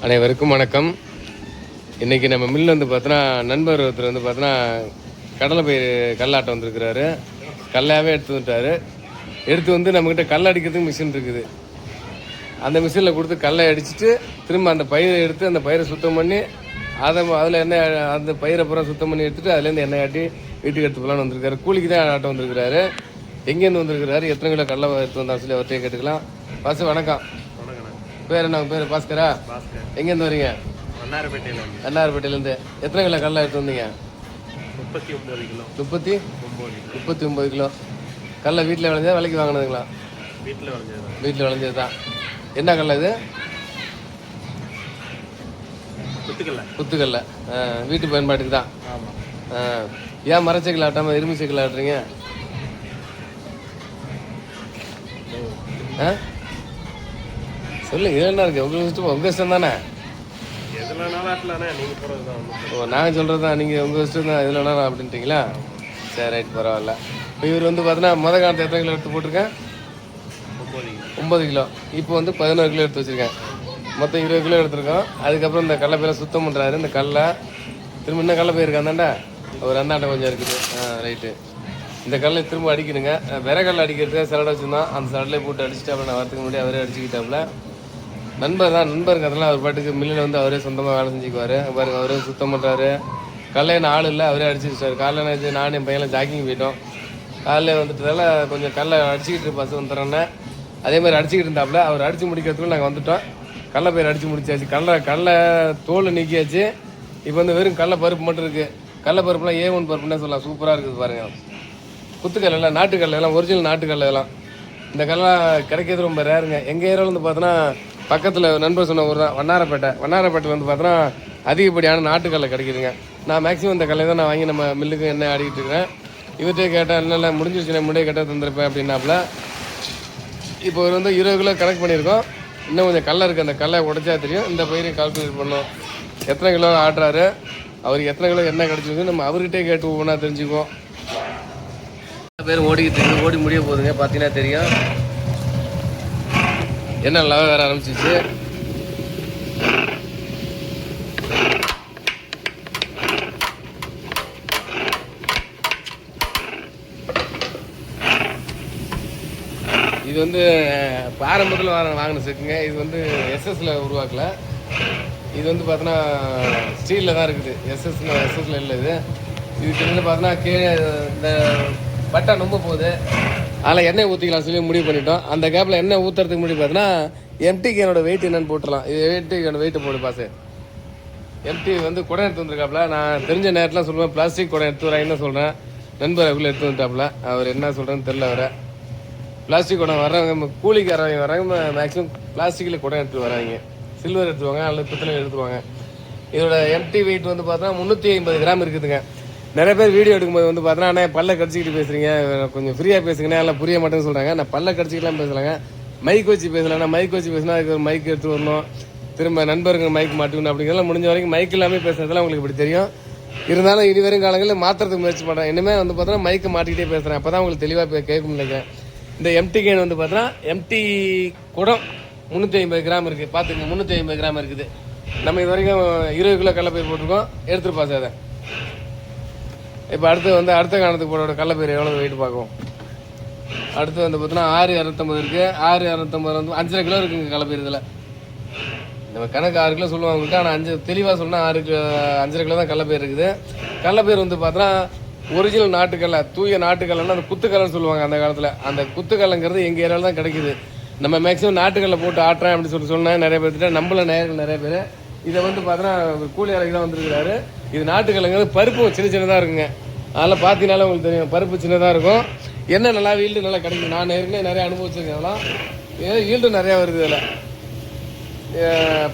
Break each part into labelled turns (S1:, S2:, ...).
S1: அனைவருக்கும் வணக்கம். இன்றைக்கி நம்ம மில் வந்து பார்த்தோன்னா நண்பர் ஒருத்தர் வந்து பார்த்தோன்னா கடலை பயிர் கல்லாட்டம் வந்துருக்கிறாரு. கல்லாகவே எடுத்து வந்துட்டார். எடுத்து வந்து நம்மக்கிட்ட கல் அடிக்கிறதுக்கு மிஷின் இருக்குது. அந்த மிஷினில் கொடுத்து கல்லை அடிச்சுட்டு திரும்ப அந்த பயிரை எடுத்து அந்த பயிரை சுத்தம் பண்ணி அதில் எண்ணெய் அந்த பயிரை பூரா சுத்தம் பண்ணி எடுத்துகிட்டு அதுலேருந்து எண்ணெய் ஆட்டி வீட்டுக்கு எடுத்து போகலான்னு வந்திருக்காரு. கூலிக்கு தான் ஆட்டம் வந்திருக்கிறாரு. எங்கேருந்து வந்திருக்கிறாரு, எத்தனை கிலோ கடலை எடுத்து வந்தா சொல்லி அவர்கிட்டே கேட்டுக்கலாம். பாஸ் வணக்கம். பேர் என்ன பேர்? பாஸ்கரா. எங்கேருந்து வரீங்க? அன்னார்பேட்டையிலேருந்து. எத்தனை கிலோ கடலை எடுத்து வந்தீங்க? 39 கிலோ. கடலை வீட்டில் விளைஞ்சா விலைக்கு வாங்கினதுங்களா? வீட்டில் விளைஞ்சது தான். என்ன கடலை இது? குத்துக்கல்ல. வீட்டு பயன்பாட்டுக்கு தான். ஏன் மரச்சைக்கில் ஆட்டாமல் இரும்பு சைக்கிள் ஆட்டுறீங்க? சொல்லுங்க, இது என்ன இருக்கு? உங்க இஷ்டம் தானே. நாங்கள் சொல்கிறது தான், நீங்கள் உங்கள் இஷ்டம் தான். இதில் வேணா அப்படின்ட்டீங்களா? சரி, ரைட், பரவாயில்ல. இப்போ இவர் வந்து பார்த்தீங்கன்னா மொதல் காலத்தை எத்தனை கிலோ எடுத்து போட்டிருக்கேன்? 9 கிலோ. இப்போ வந்து 11 கிலோ எடுத்து வச்சுருக்கேன். மொத்தம் 20 கிலோ எடுத்துருக்கோம். அதுக்கப்புறம் இந்த கடலை பயிரை சுத்தம் பண்ணுறாரு. இந்த கடலை திரும்ப இன்னும் கடலை பயிருக்கு அந்தாண்டா ஒரு அந்தாண்டை கொஞ்சம் இருக்குது. ரைட்டு. இந்த கடலை திரும்ப அடிக்கணுங்க. விறகல்ல அடிக்கிறதுக்கு சரடை வச்சுருந்தோம். அந்த சரடையிலே போட்டு அடிச்சுட்டு அப்புறம் நான் வரத்துக்கு முன்னாடி அவரே அடிச்சுக்கிட்டாப்புல. நண்பர் தான். நண்பருக்கு அதெல்லாம் அவர் பாட்டுக்கு மில்லில் வந்து அவரே சொந்தமாக வேலை செஞ்சுக்குவார். பாருங்க, அவரே சுத்தம் பண்ணுறாரு. கடலையை ஆள் இல்லை, அவரே அடிச்சு வச்சிட்டாரு. காலையில் நானும் என் பையனை ஜாக்கிங் போயிட்டோம். காலையில் வந்துட்டதால கொஞ்சம் கடலை அடிச்சுக்கிட்டு இருப்பாசு வந்துடுறேன்னே. அதே மாதிரி அடிச்சுக்கிட்டு இருந்தாப்புல. அவர் அடித்து முடிக்கிறதுக்குள்ள நாங்கள் வந்துட்டோம். கடலை பயிர் அடித்து முடிச்சாச்சு. கடலை தோல் நீக்கியாச்சு. இப்போ வந்து வெறும் கடலை பருப்பு மட்டும் இருக்குது. கடலை பருப்புலாம் A1 பருப்புன்னே சொல்லலாம். சூப்பராக இருக்குது பாருங்கள். குத்துக்கல்ல, நாட்டுக்கல்ல எல்லாம் ஒரிஜினல் நாட்டுக்கல்ல எல்லாம். இந்த கடலாம் கிடைக்கிறது ரொம்ப ரேருங்க. எங்கள் ஏரியாவில் வந்து பார்த்தோன்னா பக்கத்தில் நண்பர் சொன்ன ஊர் தான் வண்ணாரப்பேட்டையில் வந்து பார்த்தோன்னா அதிகப்படியான நாட்டுக்கல்லை கிடைக்குதுங்க. நான் மேக்ஸிமம் இந்த கல்லை தான் நான் வாங்கி நம்ம மில்லுக்கு எண்ணெய் ஆடிக்கிட்டு இருக்கிறேன். இவர்கிட்ட கேட்டேன், என்னென்ன முடிஞ்சிருச்சு, முன்னாடியே கேட்டால் தந்துருப்பேன் அப்படின்னாப்புல. இப்போ ஒரு வந்து 20 கிலோ கணக்கு பண்ணியிருக்கோம். இன்னும் கொஞ்சம் கடலை இருக்குது. அந்த கடலை உடைச்சா தெரியும். இந்த பயிரையும் கால்குலேட் பண்ணோம். எத்தனை கிலோ ஆடுறாரு, அவருக்கு எத்தனை கிலோ எண்ணெய் கிடச்சிருக்கு நம்ம அவர்கிட்டே கேட்டு ஒவ்வொன்றா தெரிஞ்சுக்குவோம். பேர் ஓடிக்கிட்டு இருக்கு. ஓடி முடிய போகுதுங்க. பார்த்தீங்கன்னா தெரியும். என்ன லவ வேற ஆரம்பிச்சிச்சு. இது வந்து ஆரம்பத்தில் வாங்கின செக்குங்க. இது வந்து எஸ்எஸ்ல உருவாக்கல. இது வந்து பார்த்தோன்னா ஸ்டீலில் தான் இருக்குது. எஸ்எஸ்ல இல்லை. இதுக்கு வந்து பார்த்தோன்னா கீழே இந்த பட்டா ரொம்ப போகுது. அதில் எண்ணெய் ஊற்றிக்கலாம் சொல்லி முடிவு பண்ணிட்டோம். அந்த கேப்பில் எண்ணெய் ஊற்றுறதுக்கு முடிவு பார்த்தோன்னா எம்டி கேனோட வெயிட் என்னன்னு போட்டுடலாம். இது எம்டி கேனோட வெயிட்டை போடு பாசு. எம்டி வந்து குடம் எடுத்து வந்துருக்காப்புல. நான் தெரிஞ்ச நேரத்தில் சொல்லுவேன், பிளாஸ்டிக் குடம் எடுத்து வராங்கன்னு சொல்கிறேன். நண்பர் அதுக்குள்ளே எடுத்து வந்துட்டாப்புல. அவர் என்ன சொல்கிறேன்னு தெரில. வர பிளாஸ்டிக் குடம் வர்றவங்க கூலிக்காரவங்க வர்றாங்க மேக்ஸிமம் பிளாஸ்டிக்கில் குடம் எடுத்துகிட்டு வராங்க. சில்வர் எடுத்துவாங்க அல்லது பித்தளை எடுத்துவாங்க. இதோட எம்டி வெயிட் வந்து பார்த்தோன்னா 350 கிராம் இருக்குதுங்க. நிறைய பேர் வீடியோ எடுக்கும்போது வந்து பார்த்தோன்னா அண்ணா பல்ல கடிச்சிக்கிட்டு பேசுகிறீங்க, கொஞ்சம் ஃப்ரீயாக பேசுங்கண்ணா, எல்லாம் புரிய மாட்டேன்னு சொல்கிறாங்க. நான் பல்ல கடிச்சிக்கலாம் பேசலாங்க. மைக் வச்சு பேசலாம்னா மைக் வச்சு பேசினா அதுக்கு ஒரு மைக் எடுத்து வரணும். திரும்ப நண்பருக்கு மைக் மாட்டுக்கணும். அப்படிங்கிறதெல்லாம் முடிஞ்ச வரைக்கும் மைக் இல்லாமல் பேசுறதுலாம் உங்களுக்கு இப்படி தெரியும். இருந்தாலும் இனி வரும் காலங்களில் மாற்றுறதுக்கு முயற்சி பண்ணுறேன். இனிமேல் வந்து பார்த்தோன்னா மைக்கை மாட்டிக்கிட்டே பேசுகிறேன். அப்போ தான் உங்களுக்கு தெளிவாக கேட்கும் நினைக்கிறேன். இந்த எம்டி கேன் வந்து பார்த்தோன்னா எம்டி குடம் 350 கிராம் இருக்குது. பார்த்துக்கங்க, 350 கிராம் இருக்குது. நம்ம இது வரைக்கும் 20 கிலோ கடலை பயிர் போட்டிருக்கோம். எடுத்துருப்பா சார். அதை இப்போ அடுத்து வந்து அடுத்த காலத்துக்கு போட கடலை பயிர் எவ்வளோ வெயிட் பார்க்கும். அடுத்து வந்து பார்த்தோன்னா 6250 இருக்குது. 6250 வந்து 5.5 கிலோ இருக்குங்க கடலை பயிர். இதில் நம்ம கணக்கு 6 கிலோ சொல்லுவாங்கள்ட்ட. ஆனால் 5 தெளிவாக சொன்னால் 5.5 கிலோ தான் கடலை பயிர் இருக்குது. கடலை பயிர் வந்து பார்த்தோன்னா ஒரிஜினல் நாட்டுக்கல்லை, தூய நாட்டுக்கல்லைன்னா அந்த குத்துக்கல்லைன்னு சொல்லுவாங்க அந்த காலத்தில். அந்த குத்துக்கல்லைங்கிறது எங்கள் ஏரியாவில் தான் கிடைக்குது. நம்ம மேக்ஸிமம் நாட்டுக்கல்லை போட்டு ஆட்டுறேன் அப்படின்னு சொன்னேன் நிறைய பேர்கிட்ட. நம்மள நேர்கள் நிறைய பேர் இதை வந்து பார்த்தோன்னா கூலி அறைக்கு தான் வந்துருக்கிறாரு. இது நாட்டுக்கல்லைங்கிறது பருப்பு சின்னதாக இருக்குங்க. அதெல்லாம் பார்த்தீங்கனாலே உங்களுக்கு தெரியும், பருப்பு சின்னதாக இருக்கும். என்ன நல்லா ஈல்டு நல்லா கிடைக்கும். நான் ஏற்கனவே நிறைய அனுபவிச்சிருக்கேன். அதெல்லாம் ஈல்டு நிறையா வருது. இதில்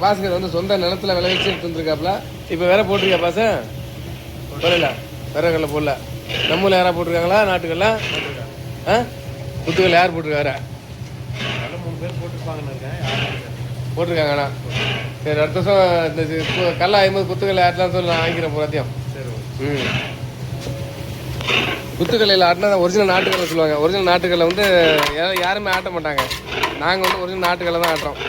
S1: பாஸ்கர் வந்து சொந்த நிலத்தில் விளைவிச்சு எடுத்து வந்துருக்காப்புல. இப்போ வேற போட்டிருக்கா பாச? போடல, வேற கடலை போடல. நம்மள யாராவது போட்டிருக்காங்களா நாட்டுக்கல்ல? குத்துக்கல் யார் போட்டிருக்காரு? 3 பேர் போட்டிருக்காங்கண்ணா. சரி, அடுத்த வருஷம் இந்த கல்ல 50 குத்துக்கல் யாருலாம் சொல்லி நான் வாங்கிக்கிறேன் பூராத்தையும். குத்துக்கல்லையில் ஆட்டினா ஒரிஜினல் நாட்டுக்கல்லை சொல்லுவாங்க. ஒரிஜினல் நாட்டுக்கல்லை வந்து யாருமே ஆட்ட மாட்டாங்க. நாங்கள் வந்து ஒரிஜினல் நாட்டுக்கல்லை தான் ஆட்டுறோம்.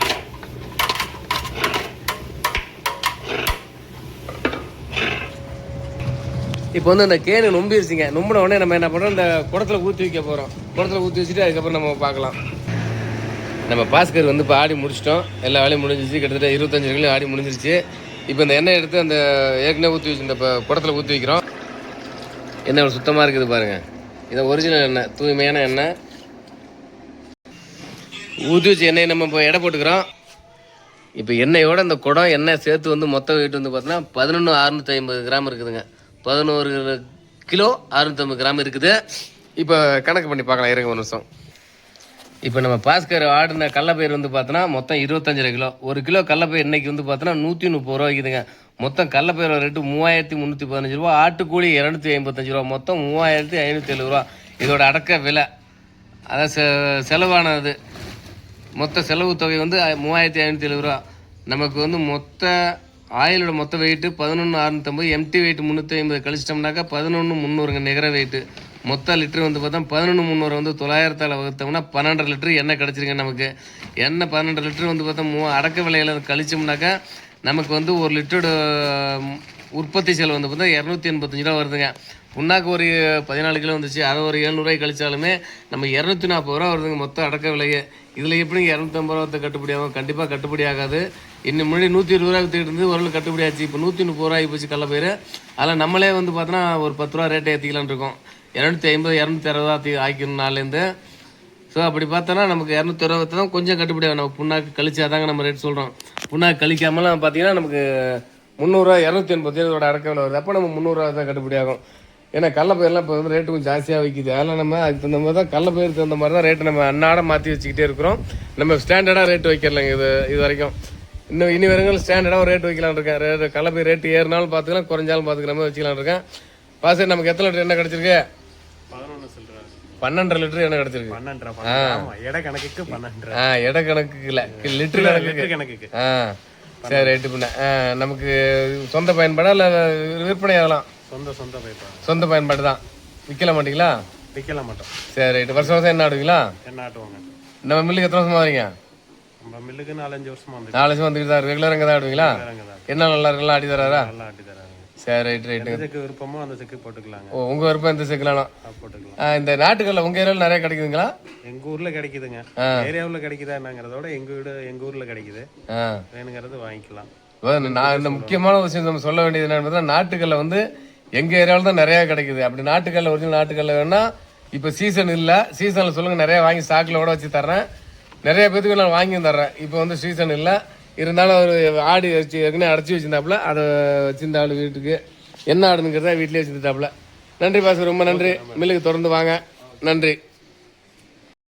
S1: இப்போ வந்து அந்த கேனு நொம்பிடுச்சுங்க. நொம்பின உடனே நம்ம என்ன பண்ணுறோம், இந்த குடத்தில் ஊற்றி வைக்க போகிறோம். குடத்தில் ஊற்றி வச்சுட்டு அதுக்கப்புறம் நம்ம பார்க்கலாம். நம்ம பாஸ்கர் வந்து இப்போ ஆடி முடிச்சிட்டோம். எல்லா வேலையும் முடிஞ்சிச்சு. கிட்டத்தட்ட 25 கிலோ ஆடி முடிஞ்சிருச்சு. இப்போ இந்த எண்ணெய் எடுத்து அந்த ஏற்கனவே ஊற்றி வச்சு இந்த குடத்தில் ஊற்றி வைக்கிறோம். எண்ணெய் சுத்தமாக இருக்குது பாருங்கள். இதை ஒரிஜினல் எண்ணெய், தூய்மையான எண்ணெய். ஊற்றி வச்சு எண்ணெயை நம்ம இப்போ எடை போட்டுக்கிறோம். இப்போ எண்ணெயோட இந்த குடம் எண்ணெய் சேர்த்து வந்து மொத்த வெயிட் வந்து பார்த்தீங்கன்னா 11,650 கிராம் இருக்குதுங்க. 11 கிலோ 650 கிராம் இருக்குது. இப்போ கணக்கு பண்ணி பார்க்கலாம். இருங்க ஒரு நிமிஷம். இப்போ நம்ம பாஸ்கர் ஆடின கடலப்பயிர் வந்து பார்த்தோன்னா மொத்தம் 25 கிலோ. 1 கிலோ கடலப்பயிர் இன்னைக்கு வந்து பார்த்தோன்னா 130 ரூபா விற்கிதுங்க. மொத்தம் கடலப்பயிர் ரேட்டு 3,315 ரூபா. ஆட்டுக்கூலி 255 ரூபா. மொத்தம் 3,570 ரூபா இதோட அடக்க விலை. அதான் செலவானது. மொத்த செலவு தொகை வந்து 3,570 ரூபா. நமக்கு வந்து மொத்த ஆயிலோட மொத்த வெயிட்டு 11,650. எம்டி வெயிட் 350 கழிச்சிட்டோம்னாக்கா 11,300ங்க நிகர வெயிட்டு. மொத்த லிட்டரு வந்து பார்த்தா 11,300 வந்து 900ஆல் வகுத்தோம்னா 12 லிட்டரு எண்ணெய் கிடச்சிருங்க. நமக்கு எண்ணெய் 12 லிட்டரு வந்து பார்த்தா அடக்க விலையில் கழிச்சோம்னாக்கா நமக்கு வந்து 1 லிட்டரோட உற்பத்தி செலவு வந்து பார்த்தா 285 ரூபா வருதுங்க. புண்ணாக்கு ஒரு 14 கிலோ வந்துச்சு. அதை ஒரு 700 ரூபாய் கழிச்சாலுமே நம்ம 240 ரூபா வருதுங்க மொத்தம் அடக்க விலையே. இதில் எப்படி 250 ரூபா கட்டுப்படி ஆகும்? கண்டிப்பாக கட்டுப்படி ஆகாது. இன்னும் முன்னாடி 120 ரூபா விற்றுக்கிட்டு இருந்து ஓரளவு கட்டுப்படி ஆச்சு. இப்போ 130 ரூபாய் போச்சு கடலப்பயிர். அதில் நம்மளே வந்து பார்த்தோன்னா ஒரு 10 ரூபா ரேட்டை ஏற்றிக்கலான்னு இருக்கோம். 250 260 ஆக்கிக்கணும் நாள்லேருந்து. ஸோ அப்படி பார்த்தோன்னா நமக்கு 260 தான் கொஞ்சம் கட்டுப்படி ஆகும். நம்ம புண்ணாக்கு கழிச்சாதாங்க நம்ம ரேட் சொல்கிறோம். புண்ணாக்கு கழிக்காமலாம் பார்த்தீங்கன்னா நமக்கு 300 280 இதோட அடக்க விலை வருது. அப்போ நம்ம 300 ரூபா தான் கட்டுப்படி ஆகும். ஏன்னா கடலப்பயிரெலாம் இப்போ வந்து ரேட்டு கொஞ்சம் ஜாஸ்தியாக விற்கிது. அதெல்லாம் நம்ம அதுக்கு தகுந்த மாதிரி தான் கடலப்பயிர் தகுந்த மாதிரி தான் ரேட்டு நம்ம அன்னாடம் மாற்றி வச்சுக்கிட்டே இருக்கிறோம். நம்ம ஸ்டாண்டர்டாக ரேட்டு வைக்கலைங்க இது வரைக்கும். இன்னும் இனி வருங்கள் ஸ்டாண்டர்டாக ஒரு ரேட் வைக்கலான்னு இருக்கேன். கடலப்பயிர் ரேட்டு ஏறினாலும் பார்த்துக்கலாம், குறைஞ்சாலும் பார்த்துக்கிற மாதிரி வச்சுக்கலான்னு இருக்கேன். பாசர் நமக்கு எத்தனை லிட்டர் எண்ணெய் கிடச்சிருக்கு? 12 லிட்டர் எண்ணெய் கிடச்சிருக்கு. எடை கணக்குக்கு இல்லை, லிட்டர் கணக்குக்கு. சரி ரைட்டு. பண்ண நமக்கு சொந்த பயன்பாடா இல்லை விற்பனை ஆகலாம்? சொந்த பயன்பாடு தான். விற்கல மாட்டீங்களா? விற்கல மாட்டோம். சரி ரைட்டு. வருஷம் வருஷம் என்ன ஆடுவீங்களா? என்ன ஆட்டுவாங்க. நம்ம மில்லுக்கு எத்தனை வருஷமா வரீங்க? நம்ம மில்லுக்கு 4-5 வருஷமா வந்து 4 வருஷம் வந்துட்டு தான் ரெகுலர் இங்கே தான் ஆடுவீங்களா? என்ன நல்லா இருக்கலாம் ஆட்டி தராரா? நல்லா ஆட்டி தராரு. சரி ரைட்டு. செக்கு விருப்பமோ அந்த செக்கு போட்டுக்கலாங்க. ஓ உங்கள் விருப்பம் எந்த செக்குலாம் போட்டுக்கலாம். இந்த நாட்டுக்கல்ல உங்கள் ஏரியாவில் நிறைய கிடைக்குதுங்களா? எங்கள் ஊரில் கிடைக்குதுங்க. ஏரியாவில் கிடைக்குதா என்னங்கிறத விட எங்கள் ஊரில் கிடைக்குது. வேணுங்கிறது வாங்கிக்கலாம். நான் இந்த முக்கியமான விஷயம் நம்ம சொல்ல வேண்டியது என்னன்னு நாட்டுக்கல்ல வந்து எங்கள் ஏரியாவில் தான் நிறையா கிடைக்குது. அப்படி நாட்டுக்கல்ல ஒரிஜினல் நாட்டுக்கல்ல வேணா இப்போ சீசன் இல்லை. சீசனில் சொல்லுங்கள், நிறையா வாங்கி ஸ்டாக்கில் கூட வச்சு தர்றேன். நிறைய பேத்துக்கு நான் வாங்கி தர்றேன். இப்போ வந்து சீசன் இல்லை. இருந்தாலும் ஒரு ஆடு வச்சு ஏற்கனவே அடைச்சி வச்சுருந்தாப்புல, அதை வச்சுருந்தாள் வீட்டுக்கு. என்ன ஆடுங்கிறத வீட்டிலே வச்சுருந்தாப்புல. நன்றி பாஸ்கர், ரொம்ப நன்றி. மில்லுக்கு தொடர்ந்து வாங்க. நன்றி.